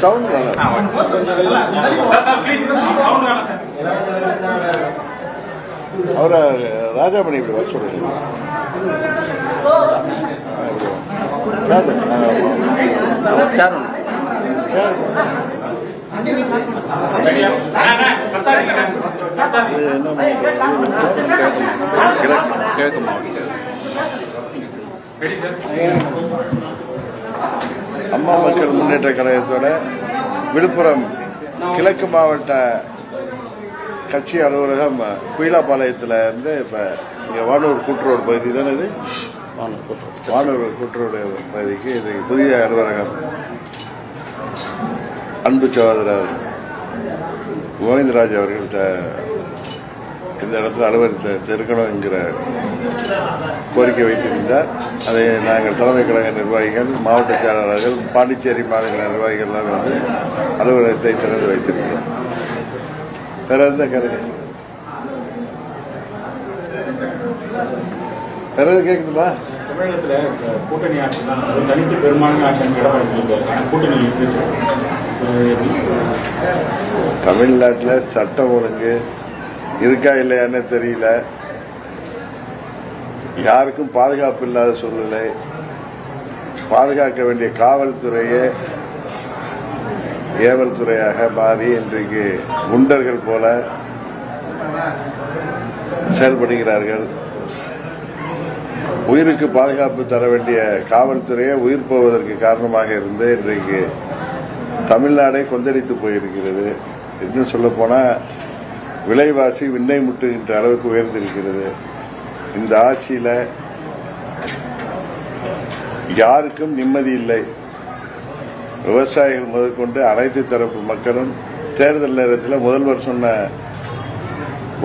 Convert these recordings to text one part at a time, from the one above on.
Sound அவரை ராஜாமணி இப்படி வர சொல்லுங்க. கிழக்கு மாவட்ட அம்மா மக்கள் முன்னேற்ற கழகத்தோட விழுப்புரம் கிழக்கு மாவட்ட கட்சி அலுவலகம் குயிலாப்பாளையத்தில் இருந்து இப்ப இங்க வானூர் கூட்டுரோடு பகுதி தானே இது, வானூர் கூட்டுரோடு பகுதிக்கு இது புதிய அலுவலகம் அன்பு சகோதரர் கோவிந்தராஜ் அவர்கள் இந்த இடத்துல அலுவலகத்தை இருக்கணும் என்கிற கோரிக்கை வைத்திருந்தார். அதை நாங்கள் தலைமை கழக நிர்வாகிகள், மாவட்ட செயலாளர்கள், பாண்டிச்சேரி மாநில நிர்வாகிகள் எல்லாம் வந்து அலுவலகத்தை திறந்து வைத்திருக்கிறோம். வேற எந்த கருது வேற எது கேட்குதுமா? தமிழகத்தில் கூட்டணி ஆட்சி தான், தனித்து பெரும்பான்மை ஆட்சி கூட்டணி தமிழ்நாட்டில் சட்டம் ஒழுங்கு இருக்கா இல்லையான்னு தெரியல. யாருக்கும் பாதுகாப்பு இல்லாத சூழ்நிலை. பாதுகாக்க வேண்டிய காவல்துறையே ஏவல் துறையாக மாறி இன்றைக்கு குண்டர்கள் போல செயல்படுகிறார்கள். உயிருக்கு பாதுகாப்பு தர வேண்டிய காவல்துறையே உயிர் போவதற்கு காரணமாக இருந்து இன்றைக்கு தமிழ்நாடே கொந்தளித்து போயிருக்கிறது. இன்னும் சொல்ல போனா விலைவாசி விண்ணை முட்டுகின்ற அளவுக்கு உயர்ந்திருக்கிறது. இந்த ஆட்சியில யாருக்கும் நிம்மதி இல்லை. விவசாயிகள் முதற்கொண்டு அனைத்து தரப்பு மக்களும் தேர்தல் நேரத்தில் முதல்வர் சொன்ன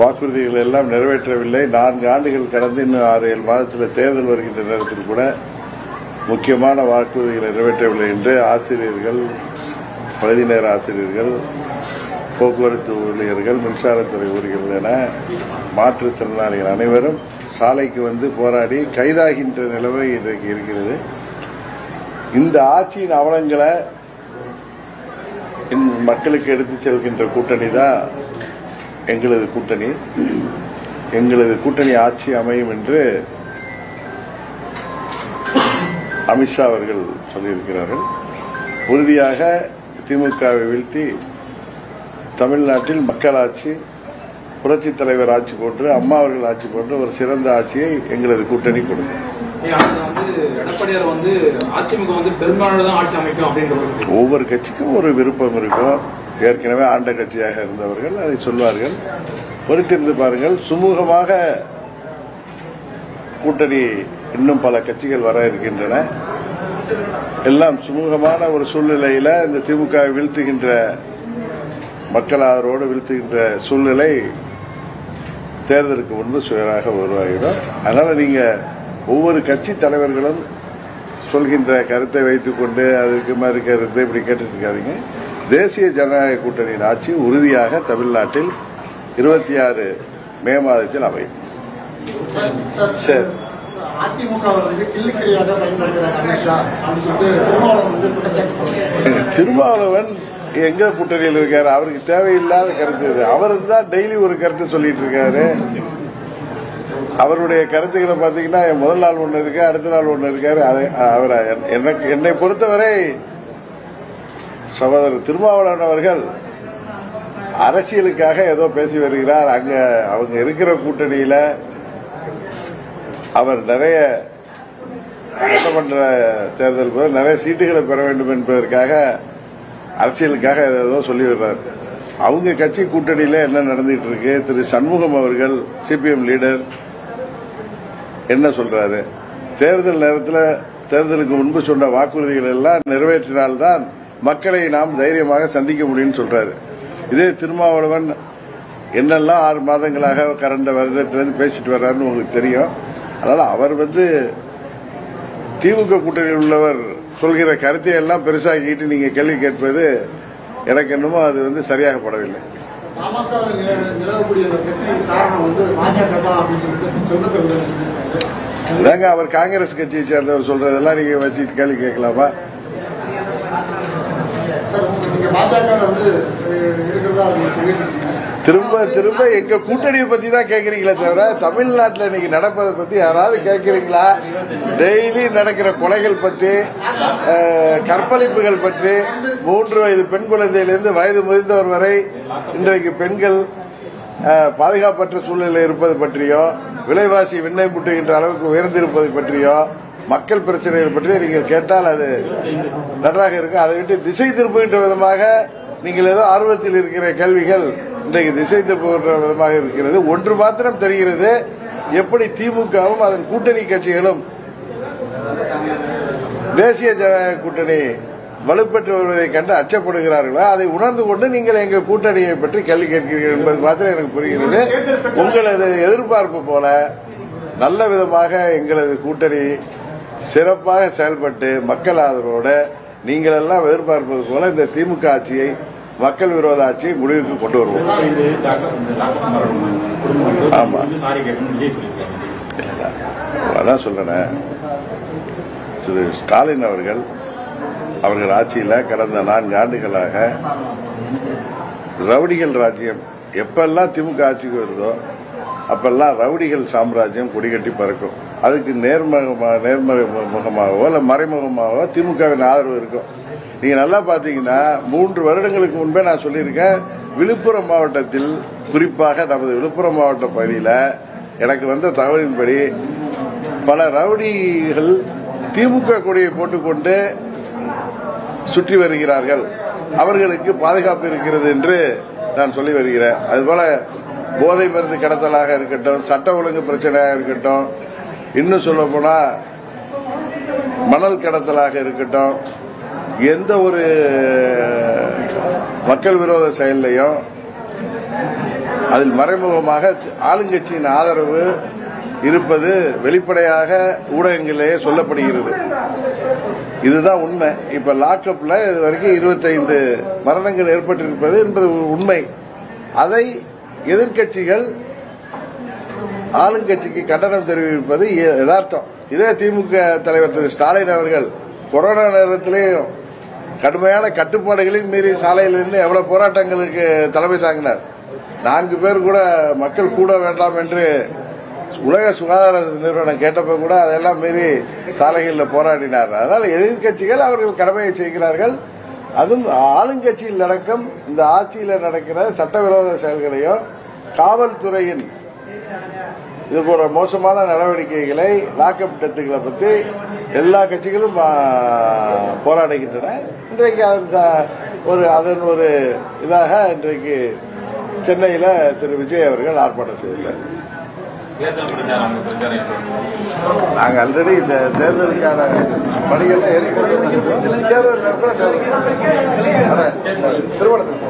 வாக்குறுதிகள் எல்லாம் நிறைவேற்றவில்லை. 4 ஆண்டுகள் கடந்து இன்னும் 6-7 மாதத்தில் தேர்தல் வருகின்ற நேரத்தில் கூட முக்கியமான வாக்குறுதிகளை நிறைவேற்றவில்லை என்று ஆசிரியர்கள், பகுதி நேர ஆசிரியர்கள், போக்குவரத்து ஊழியர்கள், மின்சாரத்துறை ஊழியர்கள் என மாற்றுத்திறனாளிகள் அனைவரும் சாலைக்கு வந்து போராடி கைதாகின்ற நிலைமை இன்றைக்கு இருக்கிறது. இந்த ஆட்சியின் அவலங்களை மக்களுக்கு எடுத்துச் செல்கின்ற கூட்டணி தான் எங்களது கூட்டணி. எங்களது கூட்டணி ஆட்சி அமையும் என்று அமித்ஷா அவர்கள் சொல்லியிருக்கிறார்கள். உறுதியாக திமுகவை வீழ்த்தி தமிழ்நாட்டில் மக்களாட்சி, புரட்சித் தலைவர் ஆட்சி போன்று, அம்மா அவர்கள் ஆட்சி போன்று ஒரு சிறந்த ஆட்சியை எங்களது கூட்டணி கொடுக்கும். எடப்பாடியார் வந்து அதிமுக வந்து பெரும்பாலான ஆட்சி அமைக்கும் அப்படின்ற ஒவ்வொரு கட்சிக்கும் ஒரு விருப்பம் இருக்கும். ஏற்கனவே ஆண்ட கட்சியாக இருந்தவர்கள் அதை சொல்வார்கள். பொறுத்திருந்து பாருங்கள். சுமூகமாக கூட்டணி இன்னும் பல கட்சிகள் வர இருக்கின்றன. எல்லாம் சுமூகமான ஒரு சூழ்நிலையில இந்த திமுக வீழ்த்துகின்ற மக்கள் ஆதரவோடு வீழ்த்துகின்ற சூழ்நிலை தேர்தலுக்கு முன்பு சுயராக உருவாகிடும். அதனால நீங்க ஒவ்வொரு கட்சி தலைவர்களும் சொல்கின்ற கருத்தை வைத்துக் கொண்டு அதுக்கு மாதிரி கருத்தை இப்படி கேட்டுட்டு இருக்காதீங்க. தேசிய ஜனநாயக கூட்டணியின் ஆட்சி உறுதியாக தமிழ்நாட்டில் 26 மே மாதத்தில் அமையும். சரி, திருமாவளவன் எங்க கூட்டணியில் இருக்காரு? அவருக்கு தேவையில்லாத கருத்து இது. அவரு தான் டெய்லி ஒரு கருத்து சொல்லிட்டு இருக்காரு. அவருடைய கருத்துக்களை பாத்தீங்கன்னா முதல் நாள் ஒண்ணு இருக்கு, அடுத்த நாள் ஒண்ணு இருக்காரு. அவரை என்னை பொறுத்தவரை சகோதரர் திருமாவளவன் அவர்கள் அரசியலுக்காக ஏதோ பேசி வருகிறார். அங்க அவங்க இருக்கிற கூட்டணியில அவர் நிறைய சட்டமன்ற தேர்தல் போது நிறைய சீட்டுகளை பெற வேண்டும் என்பதற்காக அரசியலுக்காக ஏதோ சொல்லி வர்றார். அவங்க கட்சி கூட்டணியில என்ன நடந்துட்டு இருக்கு? திரு சண்முகம் அவர்கள் சிபிஎம் லீடர் என்ன சொல்றாரு? தேர்தல் நேரத்தில் தேர்தலுக்கு முன்பு சொன்ன வாக்குறுதிகள் எல்லாம் நிறைவேற்றினால்தான் மக்களை நாம் தைரியமாக சந்திக்க முடியும்னு சொல்றாரு. இதே திருமாவளவன் என்னெல்லாம் 6 மாதங்களாக கடந்த வருடத்திலிருந்து பேசிட்டு வர்றாருன்னு உங்களுக்கு தெரியும். அதனால அவர் திமுக கூட்டணியில் உள்ளவர் சொல்கிற கருத்தை எல்லாம் பெருசாகிட்டு நீங்க கேள்வி கேட்பது எனக்கு என்னமோ அது சரியாக படவில்லை. அதாங்க அவர் காங்கிரஸ் கட்சியை சேர்ந்தவர் சொல்றதெல்லாம் நீங்க வச்சுட்டு கேள்வி கேட்கலாமா? பாஜக வந்து இருக்கிறதா சொல்லிட்டு திரும்ப திரும்ப எங்க கூட்டணியை பத்தி தான் கேக்குறீங்களே தவிர தமிழ்நாட்டில் இன்னைக்கு நடப்பதை பத்தி யாராவது கேட்கிறீங்களா? டெய்லி நடக்கிற கொலைகள் பத்தி, கற்பழிப்புகள் பற்றி, 3 வயது பெண் குழந்தையிலிருந்து வயது முதிர்ந்தவர் வரை இன்றைக்கு பெண்கள் பாதுகாப்பற்ற சூழ்நிலையில் இருப்பது பற்றியோ, விலைவாசி விண்ணை முட்டுகின்ற அளவுக்கு உயர்ந்திருப்பது பற்றியோ, மக்கள் பிரச்சனைகள் பற்றியோ நீங்கள் கேட்டால் அது நன்றாக இருக்கும். அதை விட்டு திசை திருப்புகின்ற விதமாக நீங்கள் ஏதோ ஆர்வத்தில் இருக்கிற கேள்விகள் இன்றைக்கு திசை திருப்புகின்ற விதமாக இருக்கிறது. ஒன்று மாத்திரம் தெரிகிறது, எப்படி திமுகவும் அதன் கூட்டணி கட்சிகளும் தேசிய ஜனநாயக கூட்டணி வலுப்பெற்று வருவதை கண்டு அச்சப்படுகிறார்களோ அதை உணர்ந்து கொண்டு நீங்கள் எங்கள் கூட்டணியை பற்றி கேள்வி கேட்கிறீர்கள் என்பது மாத்திரம் எனக்கு புரிகிறது. உங்களது எதிர்பார்ப்பு போல நல்ல விதமாக எங்களது கூட்டணி சிறப்பாக செயல்பட்டு மக்கள் ஆதரவோடு நீங்கள் எல்லாம் எதிர்பார்ப்பது போல இந்த திமுக ஆட்சியை, மக்கள் விரோத ஆட்சியை முடிவுக்கு கொண்டு வருவோம். ஆமா, அதான் சொல்றேன். திரு ஸ்டாலின் அவர்கள் ஆட்சியில் கடந்த 4 ஆண்டுகளாக ரவுடிகள் ராஜ்யம் எப்பெல்லாம் திமுக ஆட்சிக்கு வருதோ அப்பெல்லாம் ரவுடிகள் சாம்ராஜ்யம் கொடிகட்டி பறக்கும். அதுக்கு நேர்முகமாகவோ இல்ல மறைமுகமாகவோ திமுகவின் ஆதரவு இருக்கும். நீங்க நல்லா பாத்தீங்கன்னா 3 வருடங்களுக்கு முன்பே நான் சொல்லியிருக்கேன், விழுப்புரம் மாவட்டத்தில், குறிப்பாக நமது விழுப்புரம் மாவட்ட பகுதியில் எனக்கு வந்த தகவலின்படி பல ரவுடிகள் திமுக கொடியை போட்டுக்கொண்டு சுற்றி வருகிறார்கள், அவர்களுக்கு பாதுகாப்பு இருக்கிறது என்று நான் சொல்லி வருகிறேன். அதுபோல போதை மருந்து கடத்தலாக இருக்கட்டும், சட்ட ஒழுங்கு பிரச்சனையாக இருக்கட்டும், இன்னும் சொல்ல போனா மணல் கடத்தலாக இருக்கட்டும், எந்த ஒரு மக்கள் விரோத செயலையும் அதில் மறைமுகமாக ஆளுங்கட்சியின் ஆதரவு இருப்பது வெளிப்படையாக ஊடகங்களிலேயே சொல்லப்படுகிறது. இதுதான் உண்மை. இப்ப லாக்அப்ல இது வரைக்கும் 25 மரணங்கள் ஏற்பட்டிருப்பது என்பது உண்மை. அதை எதிர்கட்சிகள் ஆளுங்கட்சிக்கு கண்டனம் தெரிவிப்பது யதார்த்தம். இதே திமுக தலைவர் திரு ஸ்டாலின் அவர்கள் கொரோனா நேரத்திலேயும் கடுமையான கட்டுப்பாடுகளின் மீறி சாலையில் இருந்து எவ்வளவு போராட்டங்களுக்கு தலைமை தாங்கினார். 4 பேர் கூட மக்கள் கூட வேண்டாம் என்று உலக சுகாதார நிறுவனம் கேட்டப்ப கூட அதெல்லாம் மீறி சாலைகளில் போராடினார். அதனால் எதிர்கட்சிகள் அவர்கள் கடமையை செய்கிறார்கள். அதுவும் ஆளுங்கட்சியில் நடக்கும் இந்த ஆட்சியில் நடக்கிற சட்டவிரோத செயல்களையும் காவல்துறையின் இது போன்ற மோசமான நடவடிக்கைகளை, லாக்அப் டெத்துகளை பற்றி எல்லா கட்சிகளும் போராடுகின்றன. இன்றைக்கு அதன் ஒரு இதாக இன்றைக்கு சென்னையில் திரு விஜய் அவர்கள் ஆர்ப்பாட்டம் செய்துள்ளார். நாங்கள் ஆல்ரெடி இந்த தேர்தலுக்கான பணிகளை தேர்தல் திருமணத்துக்கு